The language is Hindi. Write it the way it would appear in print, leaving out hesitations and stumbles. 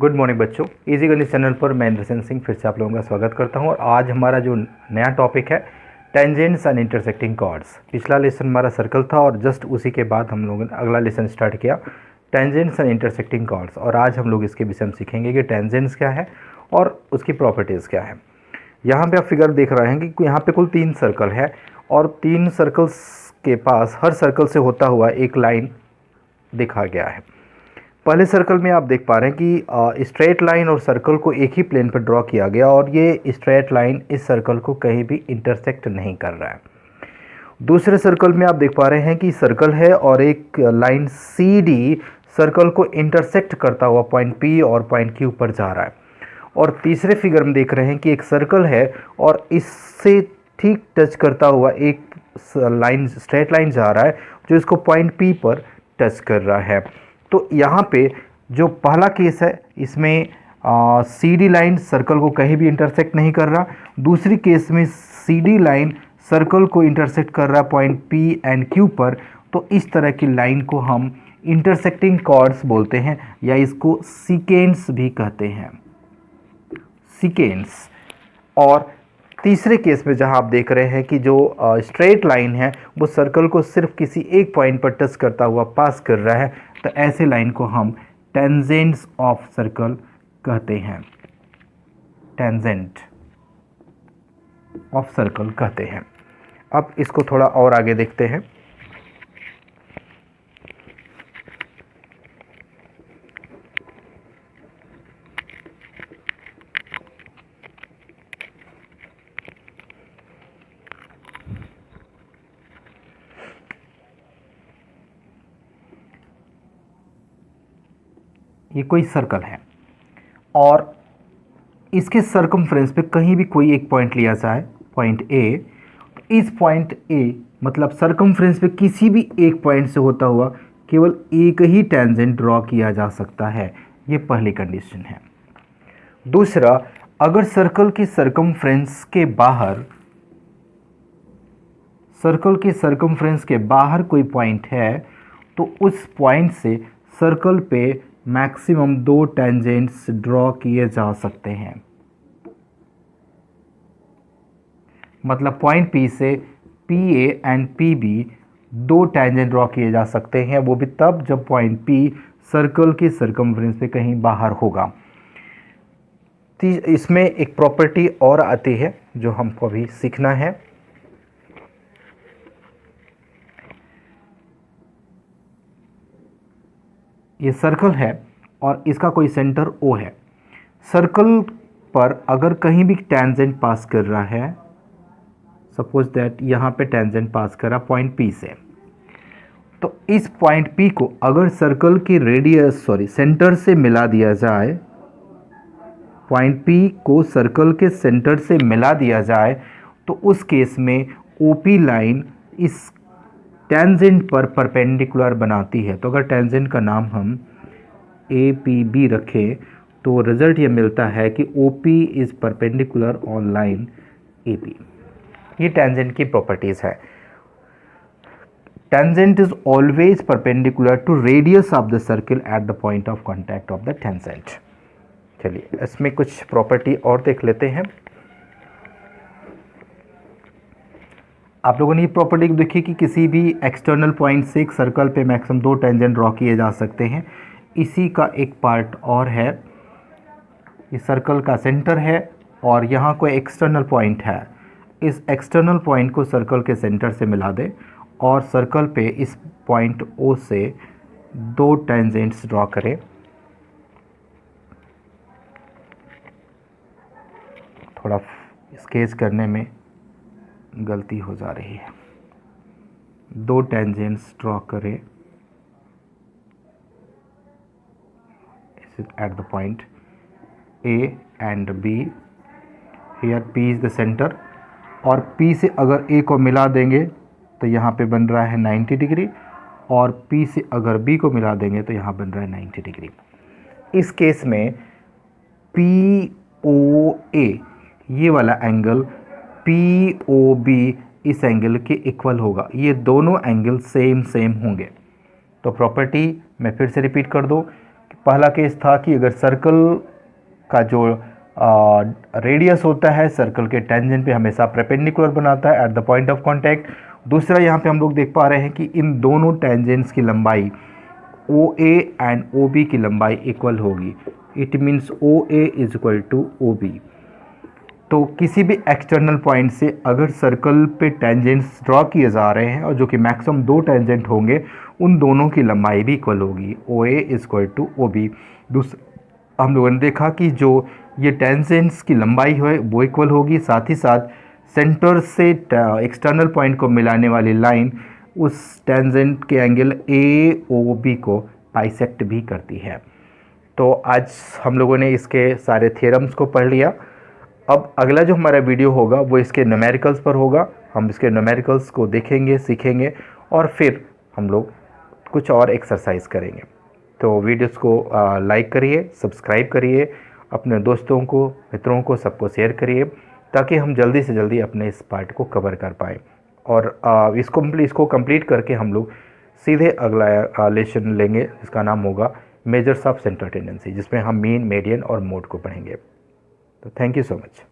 गुड मॉर्निंग बच्चों, इजी गणित चैनल पर मैं इंद्रसेन सिंह फिर से आप लोगों का स्वागत करता हूं। और आज हमारा जो नया टॉपिक है टेंजेंट्स एंड इंटरसेक्टिंग कॉर्ड्स। पिछला लेसन हमारा सर्कल था और जस्ट उसी के बाद हम लोगों ने अगला लेसन स्टार्ट किया टेंजेंट्स एंड इंटरसेक्टिंग कॉर्ड्स। और आज हम लोग इसके विषय में सीखेंगे कि टेंजेंट्स क्या है और उसकी प्रॉपर्टीज़ क्या है। यहाँ पे आप फिगर देख रहे हैं कि यहाँ पे कुल 3 सर्कल है और 3 सर्कल्स के पास हर सर्कल से होता हुआ एक लाइन दिखा गया है। पहले सर्कल में आप देख पा रहे हैं कि स्ट्रेट लाइन और सर्कल को एक ही प्लेन पर ड्रॉ किया गया और ये स्ट्रेट लाइन इस सर्कल को कहीं भी इंटरसेक्ट नहीं कर रहा है। दूसरे सर्कल में आप देख पा रहे हैं कि सर्कल है और एक लाइन सी डी सर्कल को इंटरसेक्ट करता हुआ पॉइंट पी और पॉइंट क्यू पर जा रहा है। और तीसरे फिगर में देख रहे हैं कि एक सर्कल है और इससे ठीक टच करता हुआ एक लाइन स्ट्रेट लाइन जा रहा है जो इसको पॉइंट पी पर टच कर रहा है। तो यहाँ पे जो पहला केस है इसमें सी डी लाइन सर्कल को कहीं भी इंटरसेक्ट नहीं कर रहा। दूसरी केस में सी डी लाइन सर्कल को इंटरसेक्ट कर रहा पॉइंट पी एंड क्यू पर। तो इस तरह की लाइन को हम इंटरसेक्टिंग कॉर्ड्स बोलते हैं या इसको सीकेंस भी कहते हैं, सीकेंस। और तीसरे केस में जहां आप देख रहे हैं कि जो स्ट्रेट लाइन है वो सर्कल को सिर्फ किसी एक पॉइंट पर टच करता हुआ पास कर रहा है, तो ऐसे लाइन को हम टेंजेंट्स ऑफ सर्कल कहते हैं, टेंजेंट ऑफ सर्कल कहते हैं। अब इसको थोड़ा और आगे देखते हैं। ये कोई सर्कल है और इसके सर्कमफ्रेंस पे कहीं भी कोई एक पॉइंट लिया जाए, पॉइंट ए, तो इस पॉइंट ए मतलब सर्कमफ्रेंस पे किसी भी एक पॉइंट से होता हुआ केवल एक ही टेंजेंट ड्रॉ किया जा सकता है। ये पहली कंडीशन है। दूसरा, अगर सर्कल के सर्कमफ्रेंस के बाहर, सर्कल के सर्कमफ्रेंस के बाहर कोई पॉइंट है तो उस पॉइंट से सर्कल पे मैक्सिमम 2 टेंजेंट्स ड्रॉ किए जा सकते हैं। मतलब पॉइंट पी से P A and P B 2 tangent draw किए जा सकते हैं, वो भी तब जब पॉइंट पी सर्कल के सर्कमफ्रेंस पे कहीं बाहर होगा। इसमें एक प्रॉपर्टी और आती है जो हमको अभी सीखना है। ये सर्कल है और इसका कोई सेंटर O है। सर्कल पर अगर कहीं भी टेंजेंट पास कर रहा है, सपोज दैट यहाँ पे टेंजेंट पास कर रहा पॉइंट P से, तो इस पॉइंट P को अगर सर्कल के रेडियस सेंटर से मिला दिया जाए, पॉइंट P को सर्कल के सेंटर से मिला दिया जाए, तो उस केस में OP लाइन इस टेंजेंट पर परपेंडिकुलर बनाती है। तो अगर टेंजेंट का नाम हम APB रखें तो रिजल्ट ये मिलता है कि OP is perpendicular on line AP। ये टेंजेंट की प्रॉपर्टीज है। Tangent is always perpendicular to radius of the circle at the point of contact of the tangent. चलिए इसमें कुछ प्रॉपर्टी और देख लेते हैं। आप लोगों ने ये प्रॉपर्टी देखी कि किसी भी एक्सटर्नल पॉइंट से एक सर्कल पे मैक्सिमम 2 टेंजेंट ड्रॉ किए जा सकते हैं। इसी का एक पार्ट और है, ये सर्कल का सेंटर है और यहाँ कोई एक्सटर्नल पॉइंट है। इस एक्सटर्नल पॉइंट को सर्कल के सेंटर से मिला दे और सर्कल पे इस पॉइंट O से 2 टेंजेंट्स ड्रॉ करें। थोड़ा स्केच करने में गलती हो जा रही है। 2 टेंजेंट्स ड्रॉ करें at the point A and B. Here P is the center और P से अगर A को मिला देंगे तो यहाँ पे बन रहा है 90 डिग्री और P से अगर B को मिला देंगे तो यहाँ बन रहा है 90 डिग्री। इस केस में POA ये वाला एंगल POB इस एंगल के इक्वल होगा। ये दोनों एंगल सेम होंगे। तो प्रॉपर्टी मैं फिर से रिपीट कर दूँ, पहला केस था कि अगर सर्कल का जो रेडियस होता है सर्कल के टेंजेंट पे हमेशा परपेंडिकुलर बनाता है eight the point of contact. दूसरा यहाँ पे हम लोग देख पा रहे हैं कि इन दोनों टेंजेंट्स की लंबाई OA एंड OB की लंबाई इक्वल होगी। It means OA is equal to OB। तो किसी भी एक्सटर्नल पॉइंट से अगर सर्कल पे टेंजेंट्स ड्रॉ किए जा रहे हैं और जो कि मैक्सिमम 2 टेंजेंट होंगे, उन दोनों की लंबाई भी इक्वल होगी। OA is equal to OB। दूसरा हम लोगों ने देखा कि जो ये टेंजेंट्स की लंबाई है वो इक्वल होगी, साथ ही साथ सेंटर से एक्सटर्नल पॉइंट को मिलाने वाली लाइन उस टेंजेंट के एंगल AOB को बाइसेक्ट भी करती है। तो आज हम लोगों ने इसके सारे थ्योरम्स को पढ़ लिया। अब अगला जो हमारा वीडियो होगा वो इसके न्यूमेरिकल्स पर होगा। हम इसके न्यूमेरिकल्स को देखेंगे, सीखेंगे और फिर हम लोग कुछ और एक्सरसाइज करेंगे। तो वीडियोस को लाइक करिए, सब्सक्राइब करिए, अपने दोस्तों को, मित्रों को, सबको शेयर करिए ताकि हम जल्दी से जल्दी अपने इस पार्ट को कवर कर पाएँ। और इसको कंप्लीट करके हम लोग सीधे अगला लेसन लेंगे जिसका नाम होगा मेजर्स ऑफ सेंटर टेंडेंसी, जिसमें हम मीन, मीडियन और मोड को पढ़ेंगे। तो थैंक यू सो मच।